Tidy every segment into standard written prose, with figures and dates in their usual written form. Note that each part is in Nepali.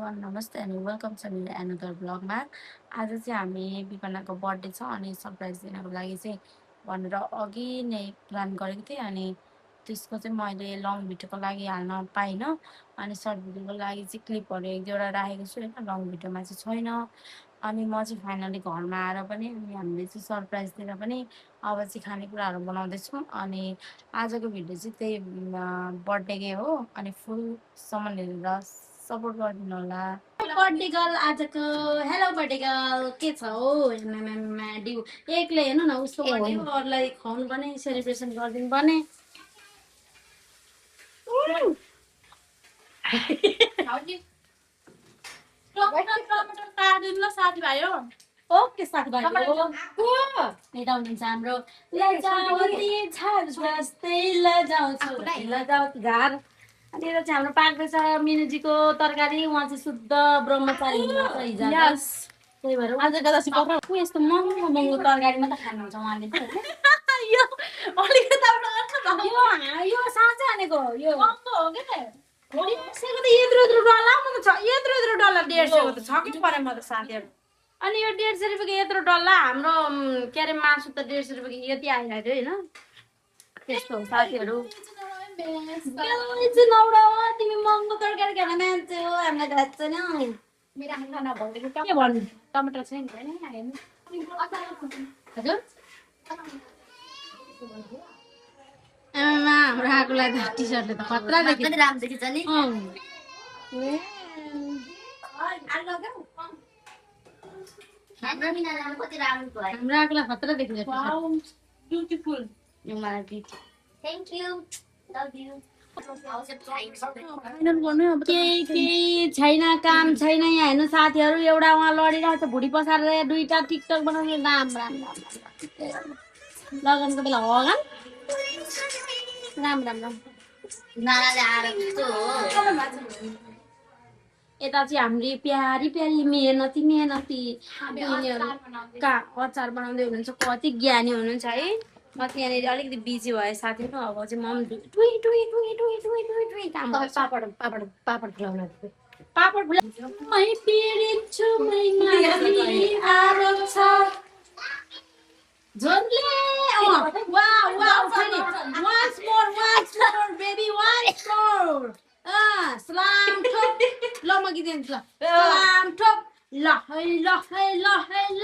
एभ्रिवान नमस्ते अनि वेलकम छ मेरो एनदर ब्लगमा। आज चाहिँ हामी विपन्नाको बर्थडे छ अनि सरप्राइज दिनको लागि चाहिँ भनेर अघि नै प्लान गरेको थिएँ। अनि त्यसको चाहिँ मैले लङ भिडियोको लागि हाल्न पाइनँ अनि सर्ट भिडियोको लागि चाहिँ क्लिपहरू एक दुईवटा राखेको छु होइन, लङ भिडियोमा चाहिँ छैन। अनि म चाहिँ फाइनली घरमा आएर पनि अनि हामीले चाहिँ सरप्राइज दिएर पनि अब चाहिँ खानेकुराहरू बनाउँदैछौँ। अनि आजको भिडियो चाहिँ त्यही बर्थडेकै हो अनि फुलसम्म हेरेर सपोर्ट गरिदिनु होला। बर्थडे गर्ल आजको हेलो बर्थडे गर्ल के छ हो ड्यु एक्लै हेर्नु न उसको बर्थडे हो, अरूलाई खुवाउनु पर्ने सेलिब्रेसन गरिदिनु पर्ने। साथीभाइ हो ओके साथीभाइ यता हुनुहुन्छ हाम्रो लजावती झार जस्तै लजाउँछु लजावती झार। अनि यता चाहिँ हाम्रो पाक्दैछ मिनुजीको तरकारी। उहाँ चाहिँ शुद्ध ब्रह्मचारी हुनुहुन्छ हिजो त्यही भएर आज यस्तो महँगो महँगो तरकारी मात्रै खानुहुन्छ उहाँले यो साँच्चै हानेको यो महँगो हो क्या यत्रो यत्रो डल्ला छ यत्रो यत्रो डल्ला 150 त छ कि परे म त साथीहरू। अनि यो 150 रुपियाँको यत्रो डल्ला हाम्रो के अरे मासु त 150 रुपियाँको यति आइरहेको होइन त्यस्तो हो साथीहरू। तिमी महँगो तरकारी खाने मान्छे हो हामीलाई थाहा छैन के भन्नु टमाटर छैन हजुर हाम्रो आगोलाई त टी सर्टले त खतरा देखिन्छ नि हाम्रो आगोलाई खतरा देखिन्छ beautiful thank you love you. केही छैन काम छैन यहाँ हेर्नु साथीहरू। एउटा उहाँ लडिरहेको छ भुँडी पसारेर दुईटा टिकटक बनाउने राम राम राम लगनको बेला हगन राम राम राम यता चाहिँ हाम्रो प्यारी प्यारी मेहनती मेहनती का अचार बनाउँदै हुनुहुन्छ। कति ज्ञानी हुनुहुन्छ है। म चाहिँ यहाँनिर अलिकति बिजी भएँ साथीहरू। अब चाहिँ मम टुई टुई टुई टुई टुई टुई टुई काम पापड पापड पापड फुलाउन पापड मै पीडित छु मै आरोप छ झोन्ले वाउ वाउ फेरि once more baby once more सलाम ठोक ल म गीत गाउँछु ल सलाम ठोक ल है ल है ल है ल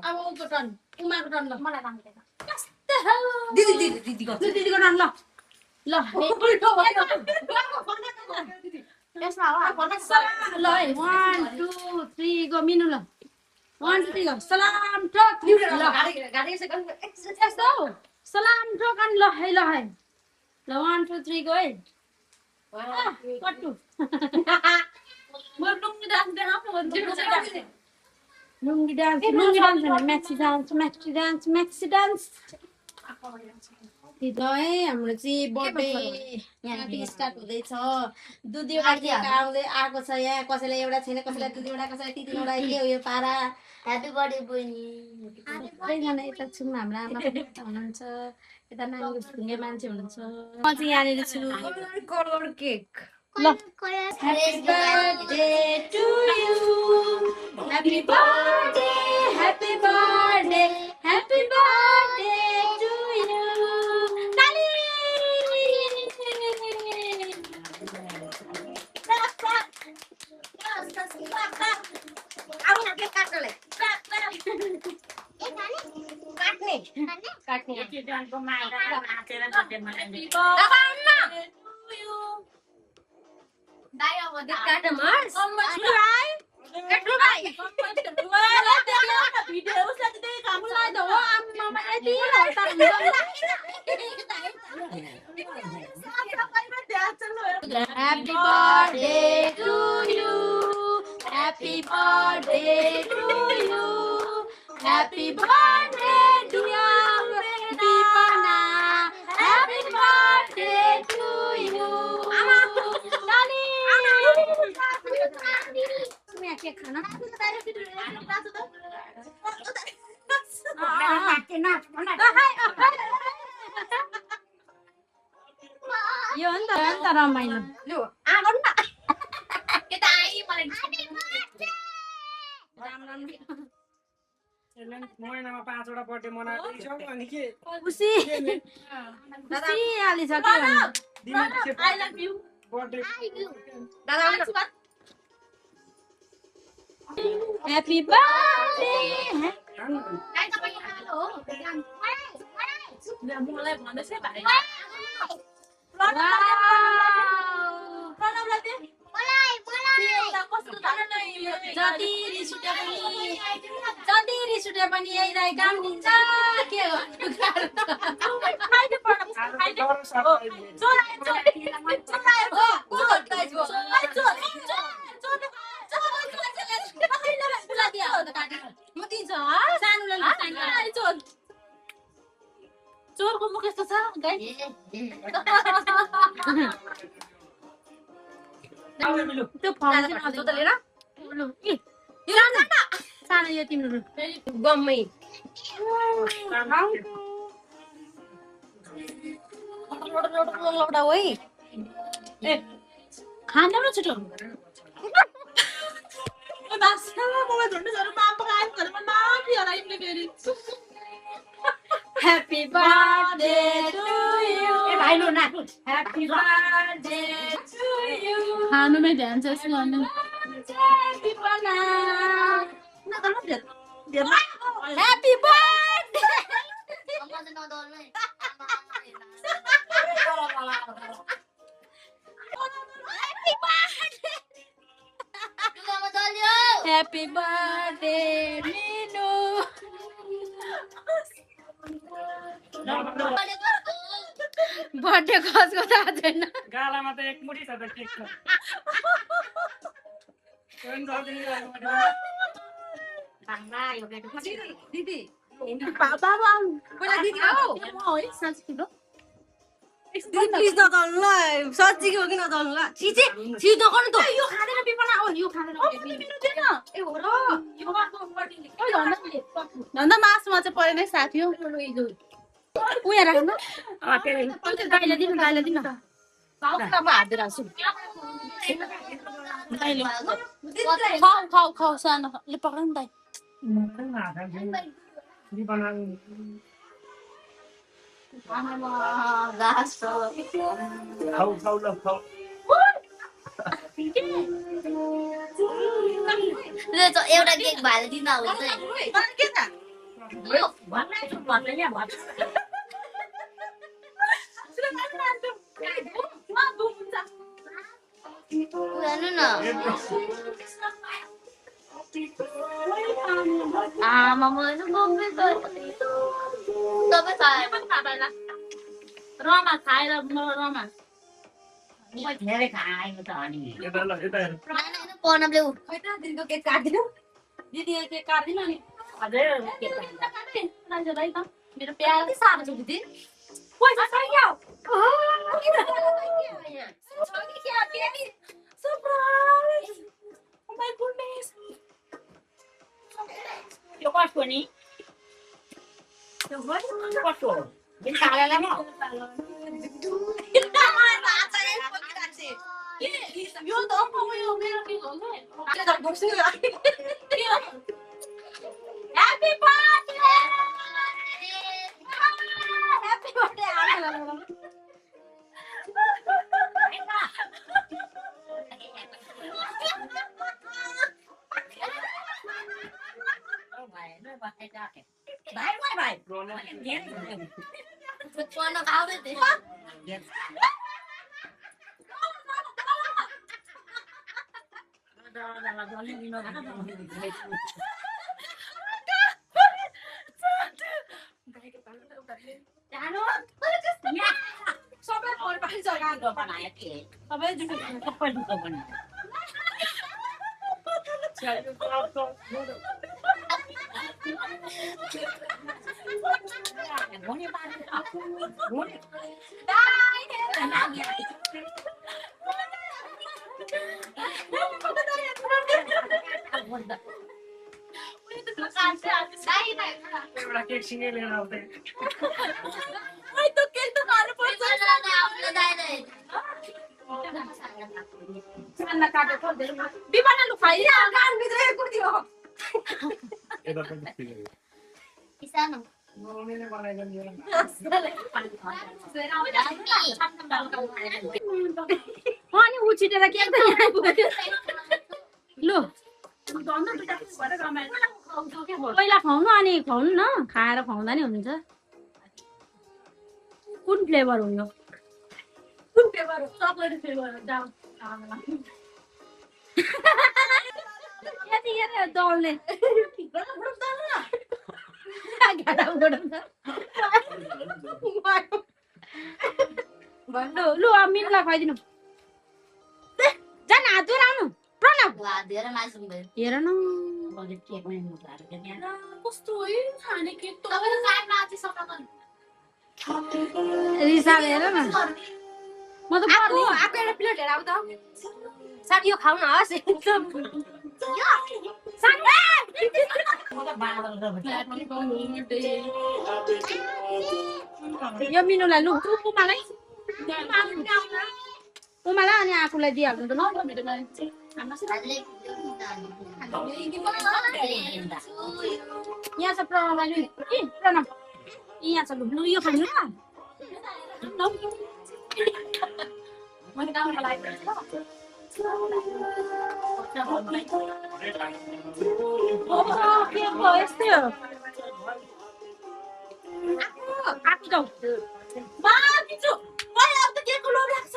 अब उको टर्न उमाको टर्न ल मलाई गाउँदैन दिदी दिदी दिदीको टर्न ल ल ल है 1 2 3 गो मिनु ल 1 2 3 गो सलाम ठोक ल सलाम ठोक अनि ल है ल 1 2 3 गो है कट्टु लुङ्गी डान्स म्याक्सी डान्स ल है हाम्रो चाहिँ बर्थडे यहाँ स्टार्ट हुँदैछ। दुईवटा आउँदै आएको छ यहाँ कसैलाई एउटा छैन कसैलाई दुईवटा कसैलाई तिनवटा के हो यो पारा। ह्याप्पी बर्थडे बहिनी सबैजना यता छौँ हाम्रो आमा हुनुहुन्छ यता नानी फुङ्गे मान्छे हुनुहुन्छ। म चाहिँ यहाँनिर छु कलर केक ल happy birthday to you happy birthday happy birthday happy birthday to you नानी आउन के काट्नले काट्ने के डान्सको मागा नाचेर नाचेर दाइ अब काट मर्स कम्मल भाइ कट्नु भाइ भिडियो उसले त त्यही कामलाई त हो आम्मा यति Happy birthday to you Happy birthday to you Happy birthday dear Vipana Happy birthday to you Nani तुम्ही आके खाना यो हो नि त रमाइलो लु आगो न के त महिनामा 5 वटा बर्थडे मनाइसक्यौ अनि के खुसी खुसी हालिसक्यो आई लभ यु बर्थडे दादा ह्यापी बर्थडे गाई तपाईँ हालो हो मलाई भन्दैछ भाइ प्रणवलाई दे जति रिस उठे पनि यही राई काम दिन्छ के म दिन्छु सानोलाई चोरको मुख यस्तो छ गाई त्यो फर्म चाहिँ त लिएर सानो यो तिम्रो गम्मै लौटा है खानु न छिटो Happy birthday to you. Happy birthday to you. खानुमै ध्यान छ यसो गर्नु Happy birthday. Happy birthday, Minu. Birthday कसको थाहा छैन गालामा त एक मुठी छ त केक छ दिदी बाबा पहिला दिदी आऊ है साँच्ची ठुलो प्लिज नदल्नु ल सच्ची हो कि नदल्नु ल छिचे छिच नगर्नु त यो खाँदैन पिपना हो यो खाँदैन ए हो र यो मासु बर्थडे भन्दा मासुमा चाहिँ परेन साथी हो उयो राख्नु गाईलाई दिनु बाउमा हात दिएर आउँछु खाऊ खाऊ खाऊ सानोले पक्र नि दाइ एउटा केक भाले दिँदा हुन्छ जानु न आमा मलाई बोक्दै त तपाईँ खायो रमा खाएर रमा धेरै खाएको त अनि यता ल यता हेर पनले उ खै त दिनको केक काट्दिनु दिदी केक काट्दिनु नि अझै मान्छेलाई त मेरो प्यार कति साह्रो छ दिदी पैसा छैन सरप्राइज ओ माय गुडनेस यो कसको नि कसको बिन्तालाई म यो त यो मेरो के हो Happy birthday! Happy birthday! भाइ पन खाउँदै थिएँ सबै परिवार जग्गा बनायो के सबै सबै दुःख बनायो एउटा केक सिँगै लिएर आउँदै बिमाना लुखाइ यता पनि सानो मम्मीले बनाएको नि यो। अनि ऊ छिटेर के त यहाँ आइपुग्यो लु पहिला खुवाउनु अनि खुवाउनु न खाएर खुवाउँदा नि हुन्छ कुन फ्लेभर हो यो चकलेट फ्लेभर जाऊ यतिखेर दौड्ने लु लु अब मिनुलाई खुवाइदिनु जान हात धुएर आउनु प्रणव धेरै मासुम भयो हेर न केक बनाउनु पर्यो के त्यहाँ कस्तो हो खाने केक त तपाईले साइडमा आछि सक्नु रिसाल हेर न म त आको आको एउटा प्लेट हेर आउ त साथी यो खाउ न हस म त बाँदर यो मिनुलाई लु उमालाई उमालाई अनि आफूलाई दिइहाल्नु त यहाँ छ प्रणवलाई लु ए प्रणव यहाँ छ लु लु यो खानु ल मैले गाउँमा लागि के भयो यस्तै हो आएको जाऊ मा बिचु मलाई अब त केकको लोभ लाग्छ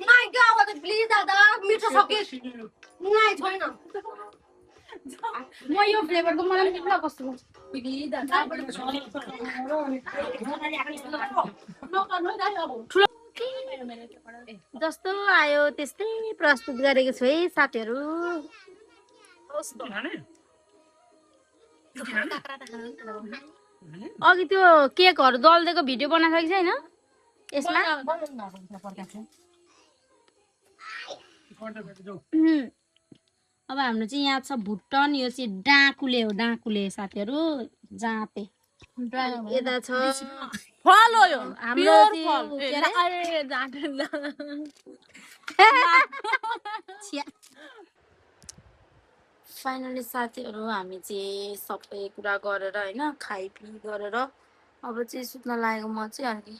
नाइ गाउ त प्लिज दादा मिठो सके नाइ छैन म यो फ्लेभरको मलाई पनि ल कस्तो लाग्छ प्लिज दादा जस्तो आयो त्यस्तै प्रस्तुत गरेको छु है साथीहरू अघि त्यो केकहरू दल्दिएको भिडियो बनाएको छैन यसमा अब हाम्रो चाहिँ यहाँ छ भुटन यो चाहिँ डाकुले हो डाकुले साथीहरू जाँते यता छ फल हो यो हाम्रो फाइनली साथीहरू हामी चाहिँ सबै कुरा गरेर होइन खाइपी गरेर अब चाहिँ सुत्न लागेको म चाहिँ अनि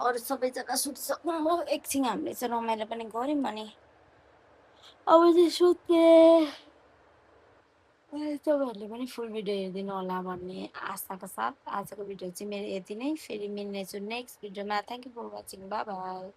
अरू सबैजना सुत्सक्नु हो एकछिन हामीले चाहिँ रमाइलो पनि गऱ्यौँ अनि अब चाहिँ सुत्ने तपाईँहरूले पनि फुल भिडियो हेरिदिनु होला भन्ने आशाको साथ आजको भिडियो चाहिँ मेरो यति नै फेरि मिल्नेछु नेक्स्ट भिडियोमा thank you for watching bye by